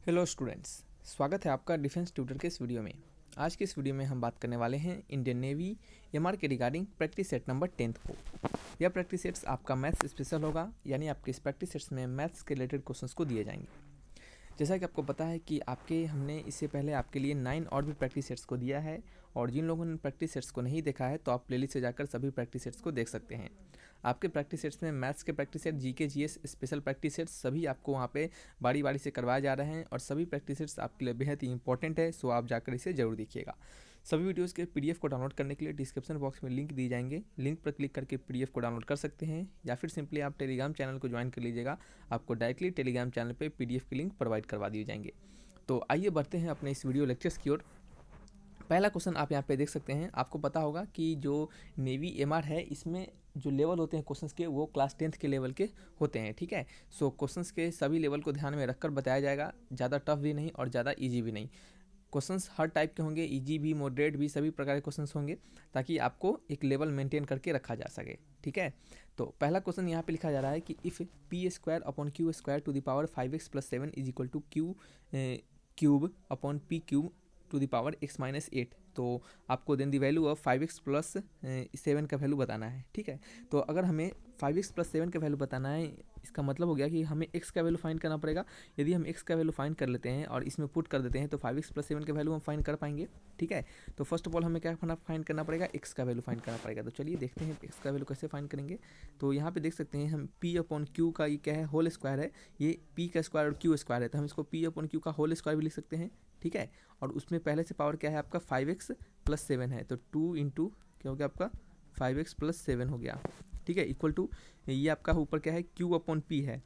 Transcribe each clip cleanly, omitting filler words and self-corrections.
Hello students, स्वागत है आपका डिफेंस ट्यूटर के इस वीडियो में। आज के इस वीडियो में हम बात करने वाले हैं इंडियन नेवी एमआर के regarding practice set number 10th को। यह प्रैक्टिस सेट्स आपका मैथ्स स्पेशल होगा, यानी आपके इस प्रैक्टिस सेट्स में मैथ्स के रिलेटेड क्वेश्चंस को दिए जाएंगे। जैसा कि आपको पता है कि हमने इससे पहले आपके लिए 9 और भी प्रैक्टिस सेट्स को दिया है, और जिन लोगों ने प्रैक्टिस सेट्स को नहीं देखा है तो आप प्लेलिस्ट से जाकर सभी प्रैक्टिस सेट्स को देख सकते हैं। आपके प्रैक्टिस सेट्स में मैथ्स के practice set, GK GS special practice sets सभी आपको वहाँ पे बारी बारी से करवाए जा रहे हैं, और सभी प्रैक्टिस सेट्स आपके लिए बेहद ही इंपॉर्टेंट है। सो आप जाकर इसे जरूर देखिएगा। सभी वीडियोस के पीडीएफ को डाउनलोड करने के लिए डिस्क्रिप्शन बॉक्स में लिंक दिए जाएंगे, लिंक पर क्लिक करके पीडीएफ को डाउनलोड कर सकते हैं, या फिर सिंपली आप टेलीग्राम चैनल को ज्वाइन कर लीजिएगा। आपको डायरेक्टली टेलीग्राम चैनल पे पीडीएफ के लिंक प्रोवाइड करवा दिए जाएंगे। तो आइए बढ़ते हैं अपने इस वीडियो लेक्चर्स की ओर। पहला क्वेश्चन आप यहाँ पे देख सकते हैं। आपको पता होगा कि जो नेवी एमआर है, इसमें जो लेवल होते हैं क्वेश्चंस के, वो क्लास 10th के लेवल के होते हैं। ठीक है, सो क्वेश्चंस के सभी लेवल को ध्यान में रखकर बताया जाएगा। ज़्यादा टफ भी नहीं और ज़्यादा इजी भी नहीं। क्वेश्चंस हर टाइप के होंगे, इजी भी, मॉडरेट भी, सभी प्रकार के क्वेश्चंस होंगे, ताकि आपको एक लेवल मेंटेन करके रखा जा सके। ठीक है, तो पहला क्वेश्चन यहाँ पे लिखा जा रहा है कि if p square upon q square to the power 5x + 7 is equal to q cube upon p cube to the power x - 8। तो आपको then the value of 5x + 7 का वैल्यू बताना है। ठीक है, तो अगर हमें 5x + 7 का वैल्यू बताना है, इसका मतलब हो गया कि हमें x का वैल्यू फाइंड करना पड़ेगा। यदि हम x का वैल्यू फाइंड कर लेते हैं और इसमें पुट कर देते हैं, तो 5x + 7 का वैल्यू हम फाइंड कर पाएंगे। ठीक है, तो फर्स्ट ऑफ ऑल हमें क्या फाइंड करना पड़ेगा, x का वैल्यू फाइंड करना पड़ेगा। तो चलिए देखते हैं x का वैल्यू कैसे फाइंड करेंगे। तो यहाँ पे देख सकते हैं हम p/q का, ये क्या है, होल स्क्वायर है। ये p का स्क्वायर और q स्क्वायर है, तो हम इसको p/q का होल स्क्वायर भी लिख सकते हैं। ठीक है, और उसमें पहले से पावर क्या है आपका, 5x + 7 है, तो 2 इंटू क्या हो गया आपका, 5x + 7 हो गया। ठीक है, इक्वल टू ये आपका ऊपर क्या है, q/p है,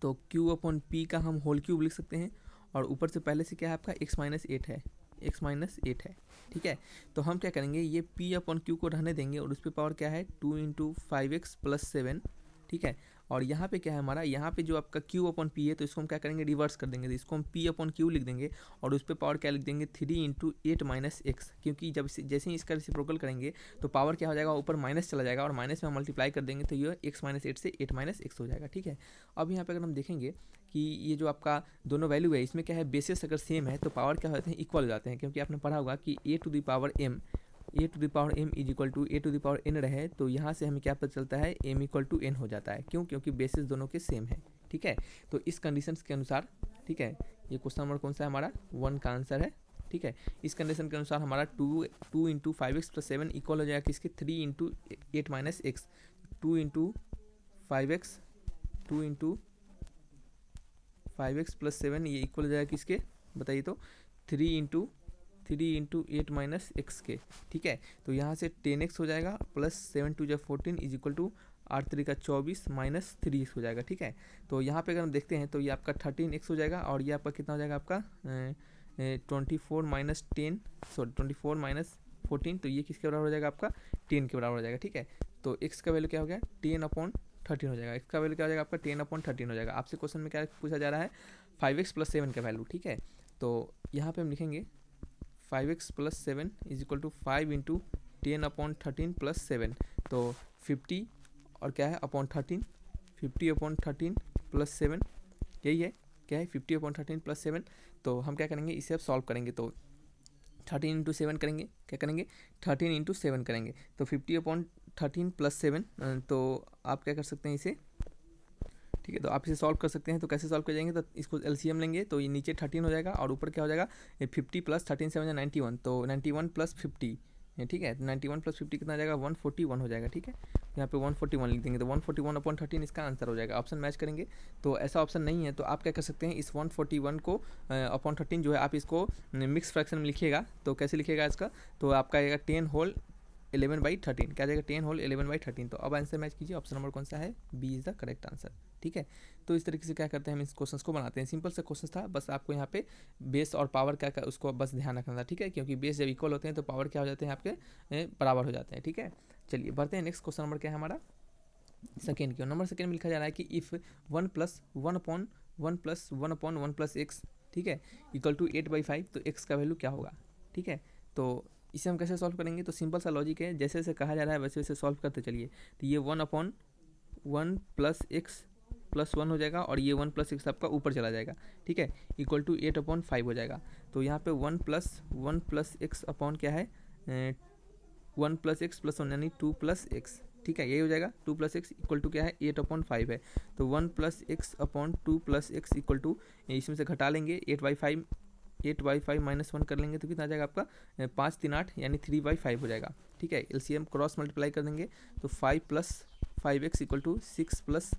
तो q/p का हम होल क्यूब लिख सकते हैं, और ऊपर से पहले से क्या है आपका x - 8 है, x - 8 है। ठीक है, तो हम क्या करेंगे, ये p/q को रहने देंगे, और उस पर पावर क्या है, 2 इंटू 5x + 7। ठीक है, और यहाँ पे क्या है हमारा, यहाँ पे जो आपका q/p है, तो इसको हम क्या करेंगे, रिवर्स कर देंगे। तो इसको हम p/q लिख देंगे, और उस पर पावर क्या लिख देंगे, 3 इंटू 8 - x, क्योंकि जब जैसे ही इसका रेसिप्रोकल करेंगे तो पावर क्या हो जाएगा, ऊपर माइनस चला जाएगा, और माइनस में हम मल्टीप्लाई कर देंगे, तो ये x - 8 से 8 - x हो जाएगा। ठीक है, अब यहाँ पे अगर हम देखेंगे कि ये जो आपका दोनों वैल्यू है, इसमें क्या है, बेसिस अगर सेम है तो पावर क्या होते हैं, इक्वल हो जाते हैं। क्योंकि आपने पढ़ा होगा कि a to the power m is equal to a to the power n रहे, तो यहाँ से हमें क्या पता चलता है, m = n हो जाता है। क्यों, क्योंकि बेसिस दोनों के सेम है। ठीक है, तो इस कंडीशंस के अनुसार, ठीक है, ये क्वेश्चन नंबर कौन सा है हमारा, 1 का आंसर है। ठीक है, इस कंडीशन के अनुसार हमारा 2 इंटू 5x + 7 इक्वल हो जाएगा किसके, 3 इंटू 8 - x। 2 इंटू 5x + 7 ये इक्वल हो जाएगा किसके, बताइए तो, 3 इंटू 8 - x के। ठीक है, तो यहाँ से 10x हो जाएगा, प्लस 7 2 14 इज इक्वल टू 8 3 का 24 - 3x हो जाएगा। ठीक है, तो यहाँ पे अगर हम देखते हैं तो ये आपका 13x हो जाएगा, और ये आपका कितना हो जाएगा आपका 24 - 10, सॉरी 24 - 14, तो ये किसके बराबर हो जाएगा आपका, 10 के बराबर हो जाएगा। ठीक है, तो x का वैल्यू क्या हो गया, 10/13 हो जाएगा। x का वैल्यू क्या हो जाएगा आपका, 10/13 हो जाएगा। आपसे क्वेश्चन में क्या पूछा जा रहा है, 5x + 7 का वैल्यू। ठीक है, तो यहाँ पे हम लिखेंगे 5x + 7 is equal to 5 into 10/13 + 7, तो 50 और क्या है अपॉन 13, 50/13 + 7, यही है क्या है, 50/13 + 7। तो हम क्या करेंगे, इसे अब सॉल्व करेंगे, तो 13 इंटू 7 करेंगे, क्या करेंगे, 13 इंटू 7 करेंगे, तो 50/13 + 7, तो आप क्या कर सकते हैं इसे, ठीक है, तो आप इसे सॉल्व कर सकते हैं। तो कैसे सॉल्व कर जाएंगे, तो इसको एलसीएम लेंगे, तो ये नीचे 13 हो जाएगा, और ऊपर क्या हो जाएगा, 50 + 13 7 91, तो 91 + 50, ठीक है, 91 + 50 कितना आ जाएगा, 141 हो जाएगा। ठीक है, यहाँ पे 141 लिख देंगे, तो 141/13 इसका आंसर हो जाएगा। ऑप्शन मैच करेंगे, तो ऐसा ऑप्शन नहीं है, तो आप क्या कर सकते हैं, इस 141 को अपॉन 13 जो है, आप इसको मिक्स फ्रैक्शन में लिखिएगा। तो कैसे लिखिएगा इसका, तो आपका आएगा 10 होल 11/13, क्या जाएगा, 10 होल 11/13। तो अब आंसर मैच कीजिए, ऑप्शन नंबर कौन सा है, B is the correct answer. ठीक है, तो इस तरीके से क्या करते हैं, हम इस क्वेश्चंस को बनाते हैं। सिंपल सा क्वेश्चन था, बस आपको यहाँ पे बेस और पावर क्या उसको बस ध्यान रखना था। ठीक है, क्योंकि बेस जब इक्वल होते हैं तो पावर क्या हो जाते हैं आपके, बराबर हो जाते हैं। ठीक है, चलिए बढ़ते हैं। नेक्स्ट क्वेश्चन नंबर क्या है हमारा, सेकेंड की नंबर सेकेंड में लिखा जा रहा है कि इफ़ 1 + 1/1 + 1/1 + x, ठीक है, इक्वल टू 8/5, तो x का वैल्यू क्या होगा। ठीक है, तो इसे हम कैसे सॉल्व करेंगे, तो सिंपल सा लॉजिक है, जैसे जैसे कहा जा रहा है वैसे वैसे सॉल्व करते चलिए। तो ये 1/1 + x प्लस 1 हो जाएगा और ये 1 प्लस एक्स आपका ऊपर चला जाएगा, ठीक है, इक्वल टू 8/5 हो जाएगा। तो यहाँ पे 1 प्लस एक्स अपॉन क्या है 1 प्लस एक्स प्लस 1 यानी 2 प्लस एक्स, ठीक है, यही हो जाएगा। 2 प्लस एक्स इक्वल टू क्या है 8/5 है। तो 1 plus x upon 2 plus x equal to, इसमें से घटा लेंगे 8/5 माइनस 1 कर लेंगे तो कितना आ जाएगा आपका 5 3 8 यानी 3/5 हो जाएगा, ठीक है। एलसीएम क्रॉस मल्टीप्लाई कर देंगे तो 5 plus 5x equal to 6 plus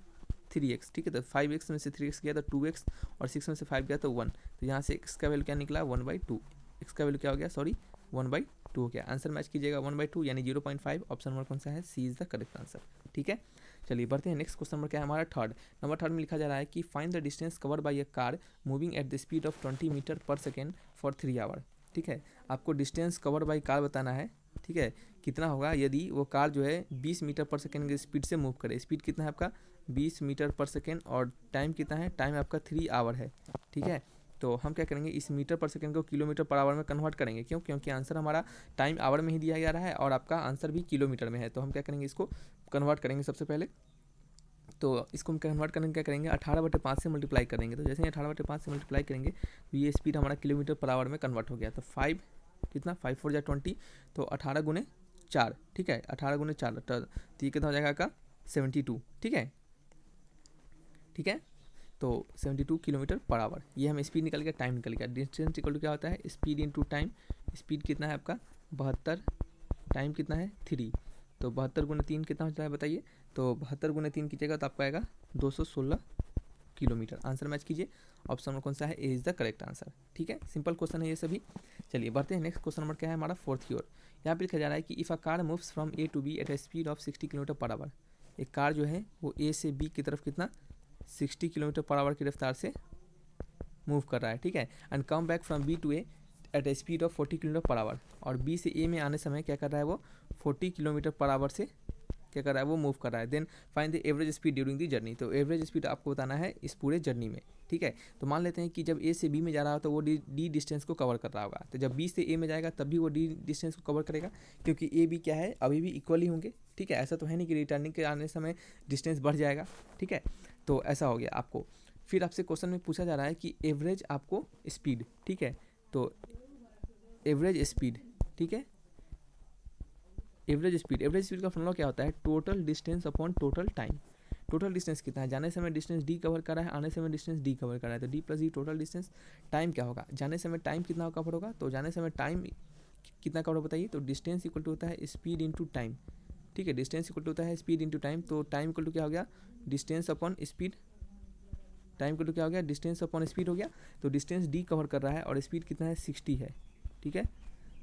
3x, ठीक है। तो 5x में से 3x गया तो 2x और 6 में से 5 गया तो 1। तो यहाँ से x का वैल्यू क्या निकला 1/2, x का वैल्यू क्या हो गया 1/2 हो गया। आंसर मैच कीजिएगा 1/2 यानी 0.5। ऑप्शन नंबर कौन सा है, सी इज द करेक्ट आंसर, ठीक है। चलिए बढ़ते हैं नेक्स्ट क्वेश्चन नंबर क्या है हमारा नंबर थर्ड में लिखा जा रहा है कि find the distance covered by a car moving at the speed of 20 metre per second for 3 hour, ठीक है। आपको डिस्टेंस कवर्ड बाय कार बताना है, ठीक है, कितना होगा यदि वो कार जो है 20 मीटर पर सेकेंड की स्पीड से मूव करे। स्पीड कितना है आपका 20 मीटर पर सेकेंड और टाइम कितना है, टाइम आपका 3 आवर है, ठीक है। तो हम क्या करेंगे इस मीटर पर सेकेंड को किलोमीटर पर आवर में कन्वर्ट करेंगे, क्यों, क्योंकि आंसर हमारा टाइम आवर में ही दिया जा रहा है और आपका आंसर भी किलोमीटर में है। तो हम क्या करेंगे इसको कन्वर्ट करेंगे सबसे पहले। तो इसको हम कन्वर्ट करने क्या करेंगे 18/5 से मल्टीप्लाई करेंगे। तो जैसे ही 18/5 से मल्टीप्लाई करेंगे तो ये स्पीड हमारा किलोमीटर पर आवर में कन्वर्ट हो गया। तो 5 कितना 5 4 20, तो 18 गुने 4, ठीक है, 18 गुने 4 तो ये कितना हो जाएगा आपका 72, ठीक है, ठीक है। तो 72 किलोमीटर पर आवर, ये हमें स्पीड निकल गया, टाइम निकल गया। डिस्टेंस इक्वल टू क्या होता है स्पीड इंटू टाइम। स्पीड कितना है आपका 72, टाइम कितना है 3, तो 72 गुने 3 कितना होता है बताइए। तो 72 गुने 3 कीजिएगा तो आपका आएगा 216 किलोमीटर। आंसर मैच कीजिए, ऑप्शन नंबर कौन सा है, ए इज द करेक्ट आंसर, ठीक है। सिंपल क्वेश्चन है ये सभी। चलिए बढ़ते हैं नेक्स्ट क्वेश्चन नंबर क्या है हमारा फोर्थ की ओर। यहाँ पे लिखा जा रहा है कि if a car moves from A to B at a speed of 60 kilometre per hour. एक कार जो है वो ए से बी की तरफ कितना 60 किलोमीटर पर आवर की रफ्तार से मूव कर रहा है, ठीक है, and come back from B to A at a speed of 40 kilometre per hour. और बी से ए में आने समय क्या कर रहा है वो 40 किलोमीटर पर आवर से क्या कर रहा है वो मूव कर रहा है। Then find the average speed during the journey. तो एवरेज स्पीड आपको बताना है इस पूरे जर्नी में, ठीक है। तो मान लेते हैं कि जब ए से बी में जा रहा हो तो वो डी डिस्टेंस को कवर कर रहा होगा। तो जब बी से ए में जाएगा तब भी वो डी डिस्टेंस को कवर करेगा, क्योंकि ए बी क्या है अभी भी इक्वल ही होंगे, ठीक है। ऐसा तो है नहीं कि रिटर्निंग के आने समय डिस्टेंस बढ़ जाएगा, ठीक है। तो ऐसा हो गया आपको। फिर आपसे क्वेश्चन में पूछा जा रहा है कि एवरेज आपको स्पीड, ठीक है, तो एवरेज स्पीड, ठीक है, एवरेज स्पीड का फॉर्मूला क्या होता है total distance upon total time. Total distance कितना है, जाने समय डिस्टेंस डी कवर कर रहा है, आने समय डिस्टेंस डी कवर कर रहा है, तो D plus D total distance. Time क्या होगा, जाने समय टाइम कितना कवर होगा, तो जाने समय टाइम कितना कवर बताइए, तो डिस्टेंस इक्वल टू होता है स्पीड इंटू टाइम, ठीक है, डिस्टेंस इक्वल टू होता है स्पीड इंटू टाइम। तो टाइम इक्वल टू क्या हो गया distance upon speed, time equal to क्या हो गया डिस्टेंस अपॉन स्पीड हो गया। तो डिस्टेंस डी कवर कर रहा है और स्पीड कितना है 60 है, ठीक है।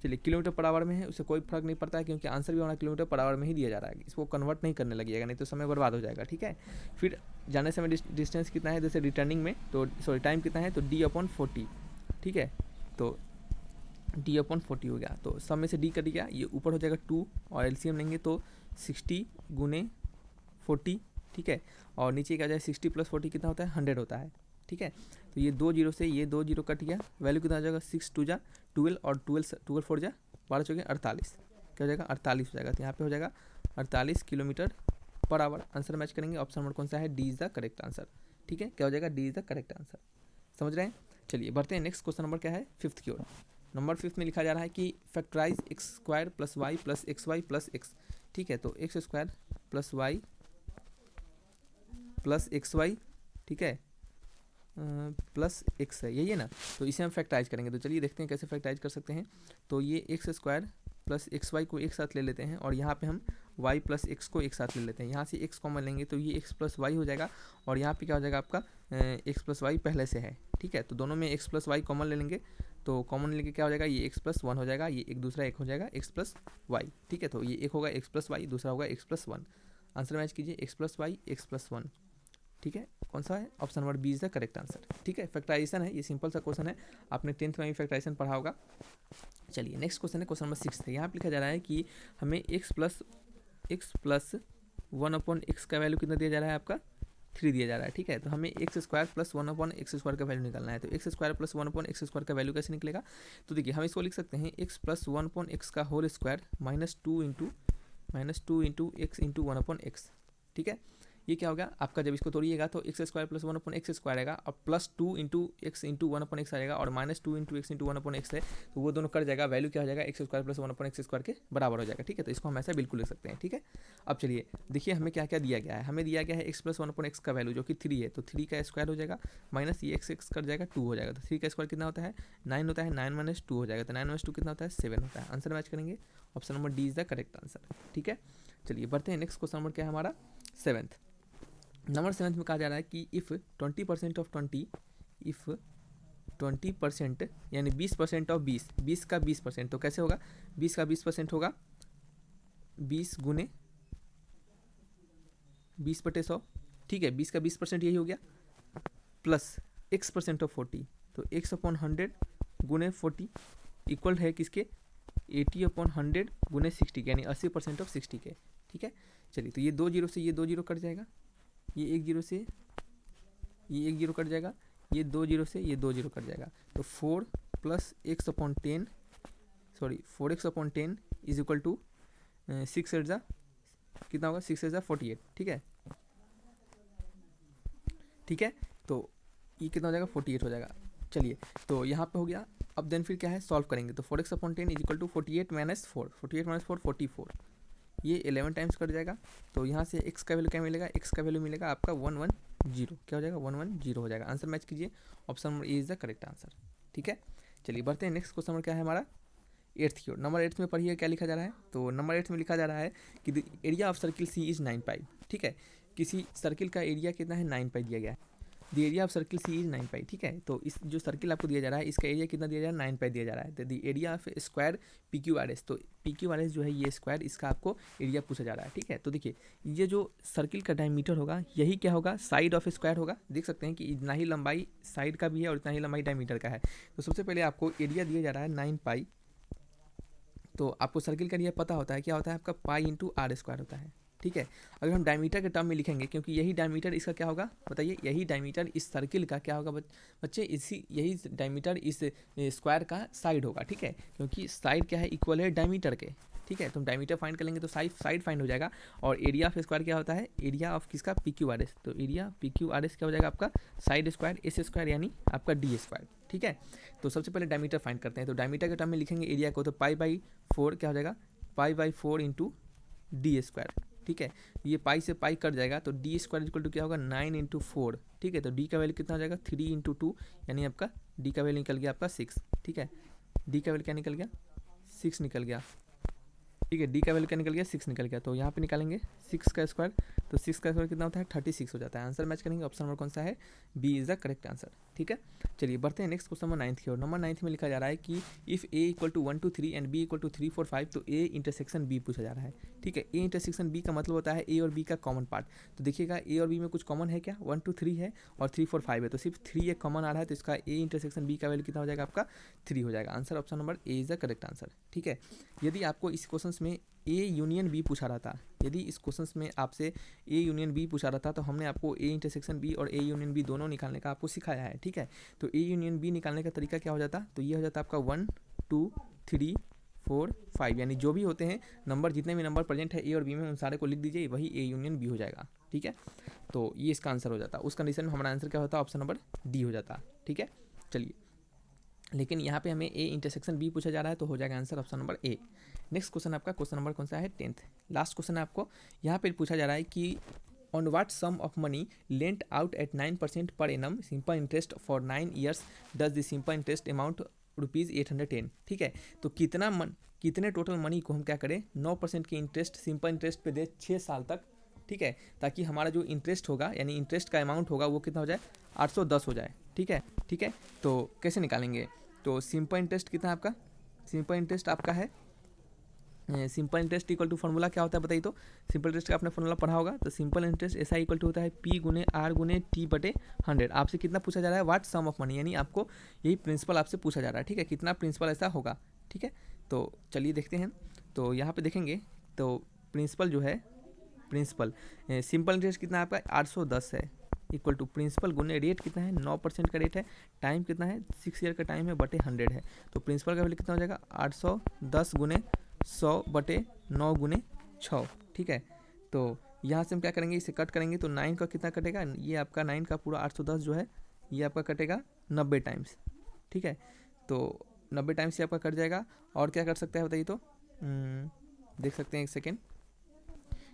चलिए किलोमीटर पर आवर में है उससे कोई फर्क नहीं पड़ता है, क्योंकि आंसर भी हमारा किलोमीटर पर आवर में ही दिया जा रहा है। इसको कन्वर्ट नहीं करने लगेगा, नहीं तो समय बर्बाद हो जाएगा, ठीक है। फिर जाने समय डिस्टेंस कितना है जैसे रिटर्निंग में, तो सॉरी टाइम कितना है तो डी अपॉन 40, ठीक है। तो डी अपॉन 40 हो गया, तो सब में से डी कट गया, ये ऊपर हो जाएगा 2 और एलसीएम लेंगे तो 60 गुने 40, ठीक है, और नीचे क्या जाए 60 प्लस 40 कितना होता है 100 होता है, ठीक है। तो ये 2 जीरो से ये 2 जीरो कट गया, वैल्यू कितना आ जाएगा 6 2 जा 12 और 12 4 जा 12 चौके 48, क्या हो जाएगा 48 हो जाएगा। तो यहाँ पे हो जाएगा 48 kilometre per our. Answer match करेंगे, ऑप्शन नंबर कौन सा है D is the correct answer, ठीक है, क्या हो जाएगा D is the correct answer. समझ रहे हैं। चलिए बढ़ते हैं नेक्स्ट क्वेश्चन नंबर क्या है फिफ्थ की ओर। नंबर 5 में लिखा जा रहा है कि factorise x square plus y plus x y plus x, ठीक है। तो x square plus y plus x y, ठीक है, प्लस एक्स है, यही है ना। तो इसे हम फैक्टराइज करेंगे, तो चलिए देखते हैं कैसे फैक्टराइज कर सकते हैं। तो ये x square plus x y को एक साथ ले लेते हैं और यहाँ पे हम वाई प्लस एक्स को एक साथ ले लेते हैं। यहाँ से एक्स कॉमन लेंगे तो ये एक्स प्लस वाई हो जाएगा और यहाँ पे क्या हो जाएगा आपका एक्स प्लस वाई पहले से है, ठीक है। तो दोनों में एक्स प्लस वाई कॉमन ले लेंगे, तो कॉमन लेके क्या हो जाएगा ये एक्स प्लस 1 हो जाएगा, ये एक दूसरा एक हो जाएगा एक्स प्लस वाई, ठीक है। तो ये एक होगा एक्स प्लस वाई, दूसरा होगा एक्स प्लस 1। आंसर मैच कीजिए x plus y x plus 1, ठीक है, कौन सा है option number B is the correct answer, ठीक है। फैक्टराइजेशन है, ये सिंपल सा क्वेश्चन है, आपने 10th में भी फैक्टराइजेशन पढ़ा होगा। चलिए नेक्स्ट क्वेश्चन है क्वेश्चन नंबर 6 है। यहाँ पे लिखा जा रहा है कि हमें x प्लस 1 अपॉन एक्स का वैल्यू कितना दिया जा रहा है आपका 3 दिया जा रहा है, ठीक है। तो हमें x square plus 1 upon x square का वैल्यू निकालना है। तो x square plus 1 upon x square का वैल्यू कैसे निकलेगा, तो देखिए हम इसको लिख सकते हैं एक्स प्लस 1 अपॉन एक्स का whole square minus two into x into 1 upon x, ठीक है। ये क्या होगा आपका, जब इसको तोड़िएगा तो एक्स स्क्वायर प्लस 1/x² आएगा और plus 2 into x into 1/x आएगा और minus 2 into x into 1/x है, तो वो दोनों कट जाएगा, वैल्यू क्या हो जाएगा x² प्लस 1/x² के बराबर हो जाएगा। ठीक है, तो इसको हम ऐसा बिल्कुल लिख सकते हैं। ठीक है, अब चलिए देखिए हमें क्या क्या दिया गया है। हमें दिया गया है x प्लस 1/x का वैल्यू जो कि 3 है, तो 3 का स्क्वायर हो जाएगा माइनस ये x कट जाएगा 2 हो जाएगा, तो 3 का स्क्वायर कितना होता है 9 होता है, 9 माइनस 2 हो जाएगा, तो 9 माइनस 2 कितना होता है 7 होता है। आंसर मैच करेंगे, option number D is the correct answer. ठीक है, चलिए बढ़ते हैं नेक्स्ट क्वेश्चन नंबर क्या है हमारा 7th। नंबर 7th में कहा जा रहा है कि इफ़ 20% ऑफ 20, इफ़ 20% यानी 20% ऑफ 20, 20 का 20%, तो कैसे होगा 20 का 20% होगा 20 गुने 20/100। ठीक है, 20 का 20% यही हो गया, प्लस x% ऑफ 40, तो x/100 गुने 40 इक्वल है किसके 80/100 गुने 60 यानी 80% ऑफ 60 के। ठीक है, चलिए तो ये 2 जीरो से ये 2 जीरो कट जाएगा, ये 1 जीरो से ये 1 जीरो कट जाएगा, ये 2 जीरो से ये 2 जीरो कट जाएगा, तो 4 plus x/10 sorry 4x/10 is equal to 6 एट ज़ा कितना होगा 6 एट ज़ा 48। ठीक है, ठीक है, तो ये कितना हो जाएगा 48 हो जाएगा। चलिए तो यहाँ पे हो गया, अब देन फिर क्या है सॉल्व करेंगे, तो 4x/10 is equal to 48 minus 4, 48 minus 4 44, ये 11 टाइम्स कट जाएगा, तो यहाँ से x का वैल्यू क्या मिलेगा, x का वैल्यू मिलेगा आपका 110, क्या हो जाएगा 110 हो जाएगा। आंसर मैच कीजिए, option number A is the correct answer. ठीक है, चलिए बढ़ते हैं नेक्स्ट क्वेश्चन नंबर क्या है हमारा 8th की ओर। नंबर 8 में पढ़िए क्या लिखा जा रहा है, तो नंबर 8 में लिखा जा रहा है कि the area of circle C is 9 pi. ठीक है, किसी सर्किल का एरिया कितना है 9 पाई दिया गया है, the area of circle C is 9 pi. ठीक है, तो इस जो सर्किल आपको दिया जा रहा है इसका एरिया कितना दिया जा रहा है 9 पाई दिया जा रहा है, तो the area of square PQRS, तो PQRS जो है ये स्क्वायर, इसका आपको एरिया पूछा जा रहा है। ठीक है, तो देखिए ये जो सर्किल का डायमीटर होगा यही क्या होगा साइड ऑफ स्क्वायर होगा, देख सकते हैं कि इतना ही लंबाई साइड का भी है और इतना ही लंबाई डायमीटर का है। तो सबसे पहले आपको एरिया दिया जा रहा है 9 पाई, तो आपको सर्किल का एरिया पता होता है क्या होता है आपका पाई इंटू R स्क्वायर होता है। ठीक है, अगर हम डायमीटर के टर्म में लिखेंगे, क्योंकि यही डायमीटर इसका क्या होगा बताइए, यही डायमीटर इस सर्किल का क्या होगा बच्चे, इसी यही डायमीटर इस स्क्वायर का साइड होगा। ठीक है, क्योंकि साइड क्या है इक्वल है डायमीटर के। ठीक है, तो हम डायमीटर फाइंड कर लेंगे तो साइड फाइंड हो जाएगा, और एरिया ऑफ स्क्वायर क्या होता है एरिया ऑफ किसका PQRS, तो एरिया PQRS क्या हो जाएगा आपका साइड स्क्वायर S स्क्वायर यानी आपका D स्क्वायर। ठीक है, तो सबसे पहले डायमीटर फाइंड करते हैं, तो डायमीटर के टर्म में लिखेंगे एरिया को, तो π/4 क्या हो जाएगा π/4 इंटू D स्क्वायर। ठीक है, ये पाई से पाई कट जाएगा, तो D स्क्वायर इक्वल टू क्या होगा 9 इंटू 4। ठीक है, तो D का वैल्यू कितना हो जाएगा 3 इंटू 2 यानी आपका D का वैल्यू निकल गया आपका 6। ठीक है, D का वैल्यू क्या निकल गया 6 निकल गया। ठीक है, D का वैल्यू क्या निकल गया 6 निकल गया, तो यहाँ पे निकालेंगे 6 का स्क्वायर, तो 6 का स्क्वायर कितना होता है 36 हो जाता है। आंसर मैच करेंगे, ऑप्शन नंबर कौन सा है B is the correct answer. ठीक है, चलिए बढ़ते हैं नेक्स्ट क्वेश्चन नंबर 9th की ओर। नंबर 9th में लिखा जा रहा है कि if A equal to 1 2 3 and B equal to 3 4 5, तो A इंटरसेक्शन B पूछा जा रहा है। ठीक है, A इंटरसेक्शन B का मतलब होता है A और B का कॉमन पार्ट, तो देखिएगा A और B में कुछ कॉमन है क्या 1 2 3 है और 3 4 5 है, तो सिर्फ 3 एक कॉमन आ रहा है, तो इसका A इंटरसेक्शन B का वैल्यू कितना हो जाएगा आपका 3 हो जाएगा। Answer option number A is the correct answer. ठीक है, यदि आपको इस क्वेश्चन में A यूनियन B पूछा रहा था, यदि इस क्वेश्चन में आपसे A यूनियन B पूछा रहा था, तो हमने आपको A इंटरसेक्शन B और A यूनियन B दोनों निकालने का आपको सिखाया है। ठीक है, तो A यूनियन B निकालने का तरीका क्या हो जाता, तो ये हो जाता आपका 1 2 3 4 5, यानी जो भी होते हैं नंबर, जितने भी नंबर प्रेजेंट है A और B में उन सारे को लिख दीजिए, वही A यूनियन B हो जाएगा। ठीक है, तो ये इसका आंसर हो जाता, उस कंडीशन में हमारा आंसर क्या होता है ऑप्शन नंबर D हो जाता। ठीक है, चलिए लेकिन यहाँ पे हमें A इंटरसेक्शन B पूछा जा रहा है, तो हो जाएगा answer option number A। Next question आपका क्वेश्चन नंबर कौन सा है 10th, लास्ट क्वेश्चन है आपको। यहाँ पे पूछा जा रहा है कि on what sum of money lent out at 9% per annum simple interest for 9 years does the simple interest amount ₹810। ठीक है, तो कितने टोटल मनी को हम क्या करें 9% के इंटरेस्ट सिंपल इंटरेस्ट पे दे 6 साल तक। ठीक है, ताकि हमारा जो इंटरेस्ट होगा यानी इंटरेस्ट का अमाउंट होगा वो कितना हो जाए 810 हो जाए। ठीक है, तो कैसे निकालेंगे, तो सिंपल इंटरेस्ट कितना है आपका, सिंपल इंटरेस्ट आपका है simple interest equal to formula क्या होता है बताइए, तो सिंपल इंटरेस्ट का आपने फार्मूला पढ़ा होगा, तो सिंपल इंटरेस्ट ऐसा इक्वल टू होता है P गुने R गुने T/100। आपसे कितना पूछा जा रहा है व्हाट सम ऑफ मनी, यानी आपको यही प्रिंसिपल आपसे पूछा जा रहा है। ठीक है, कितना प्रिंसिपल ऐसा होगा। ठीक है, तो चलिए देखते हैं, तो यहाँ पे देखेंगे तो प्रिंसिपल जो है सिंपल इंटरेस्ट कितना आपका 810 है, इक्वल टू प्रिंसिपल गुने रेट कितना है 9% का रेट है, टाइम कितना है 6 ईयर का टाइम है बटे 100 है, तो प्रिंसिपल का वैल्यू कितना हो जाएगा 810 गुने 100 बटे 9 गुने 6। ठीक है, तो यहाँ से हम क्या करेंगे, इसे कट करेंगे तो 9 का कितना कटेगा, ये आपका 9 का पूरा 810 जो है ये आपका कटेगा 90 टाइम्स, ठीक है। तो 90 टाइम्स ये आपका कट जाएगा। और क्या कर सकते हैं बताइए, तो देख सकते हैं, एक सेकेंड,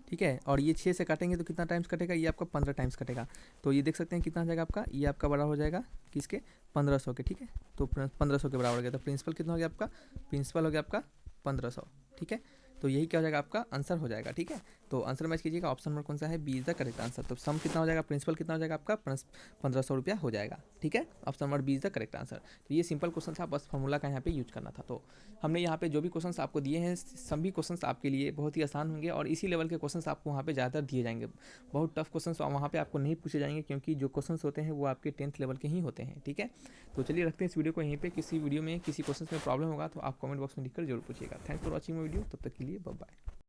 ठीक है। और ये 6 से काटेंगे तो कितना टाइम्स कटेगा, ये आपका 15 टाइम्स कटेगा। तो ये देख सकते हैं कितना हो जाएगा आपका, ये आपका बराबर हो जाएगा किसके, 1500 के, ठीक है। तो 1500 के बराबर हो गया। तो प्रिंसिपल कितना हो गया आपका, प्रिंसिपल हो गया आपका 1500, ठीक है। तो यही क्या हो जाएगा, आपका आंसर हो जाएगा, ठीक है। तो आंसर मैच कीजिएगा, ऑप्शन नंबर कौन सा है, B is the correct answer. तो सम कितना हो जाएगा, प्रिंसिपल कितना हो जाएगा आपका, 1500 रुपया हो जाएगा, ठीक है। Option number B is the correct answer. तो ये सिंपल क्वेश्चन था, बस फॉर्मूला का यहाँ पे यूज करना था। तो हमने यहाँ पे जो भी क्वेश्चंस आपको दिए हैं सभी क्वेश्चंस आपके लिए बहुत ही आसान होंगे, और इसी लेवल के क्वेश्चंस आपको वहाँ पे ज़्यादा दिए जाएंगे। बहुत टफ क्वेश्चंस वहाँ पे आपको नहीं पूछे जाएंगे, क्योंकि जो क्वेश्चंस होते हैं वो आपके 10th लेवल के ही होते हैं, ठीक है। तो चलिए रखते हैं इस वीडियो को यहीं पे। किसी वीडियो में किसी क्वेश्चन में प्रॉब्लम होगा तो आप कमेंट बॉक्स में लिखकर जरूर पूछिएगा। Thanks for watching my video, तब तक के लिए बाय बाय।